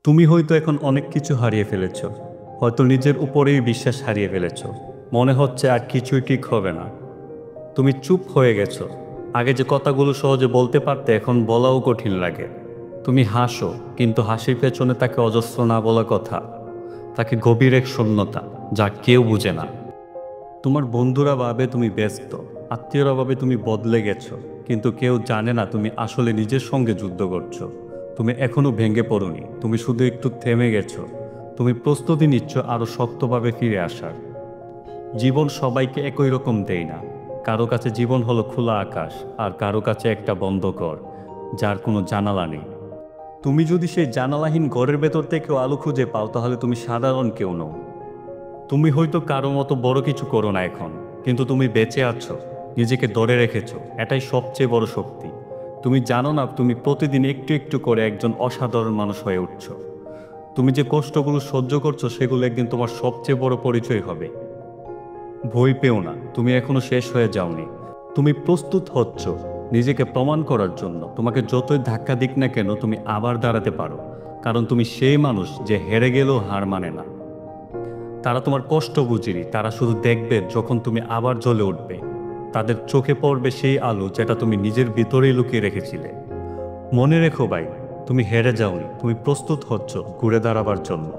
তুমি হয়তো এখন অনেক কিছু হারিয়ে ফেলেছ। হয়তো নিজের উপরেই বিশ্বাস হারিয়ে ফেলেছ। মনে হচ্ছে আর কিছুই ঠিক হবে না। তুমি চুপ হয়ে গেছো। আগে যে কথাগুলো সহজে বলতে পারতে এখন বলাও কঠিন লাগে। তুমি হাসো, কিন্তু হাসির পেছনে তাকে অজস্র না বলা কথা, তাকে গভীর এক শূন্যতা যা কেউ বুঝে না। তোমার বন্ধুরা ভাবে তুমি ব্যস্ত, আত্মীয়রা ভাবে তুমি বদলে গেছো, কিন্তু কেউ জানে না তুমি আসলে নিজের সঙ্গে যুদ্ধ করছো। তুমি এখনো ভেঙে পড়োনি, তুমি শুধু একটু থেমে গেছো। তুমি প্রস্তুতি নিচ্ছ আরো শক্তভাবে ফিরে আসার। জীবন সবাইকে একই রকম দেয় না। কারো কাছে জীবন হলো খোলা আকাশ, আর কারো কাছে একটা বন্ধ ঘর যার কোনো জানালা নেই। তুমি যদি সেই জানালাহীন ঘরের ভেতর থেকেও আলো খুঁজে পাও, তাহলে তুমি সাধারণ কেউ নও। তুমি হয়তো কারো মতো বড় কিছু করো না এখন, কিন্তু তুমি বেঁচে আছো, নিজেকে ধরে রেখেছো, এটাই সবচেয়ে বড় শক্তি। তুমি জানো না তুমি প্রতিদিন একটু একটু করে একজন অসাধারণ মানুষ হয়ে উঠছো। তুমি যে কষ্টগুলো সহ্য করছো সেগুলো একদিন তোমার সবচেয়ে বড় পরিচয় হবে। ভয় পেও না, তুমি এখনো শেষ হয়ে যাওনি। তুমি প্রস্তুত হচ্ছ নিজেকে প্রমাণ করার জন্য। তোমাকে যতই ধাক্কা দিক না কেন, তুমি আবার দাঁড়াতে পারো। কারণ তুমি সেই মানুষ যে হেরে গেলেও হার মানে না। তারা তোমার কষ্ট বুঝিনি, তারা শুধু দেখবে যখন তুমি আবার জ্বলে উঠবে। তাদের চোখে পড়বে সেই আলো যেটা তুমি নিজের ভিতরেই লুকিয়ে রেখেছিলে। মনে রেখো ভাই, তুমি হেরে যাওনি, তুমি প্রস্তুত হচ্ছ ঘুরে দাঁড়াবার জন্য।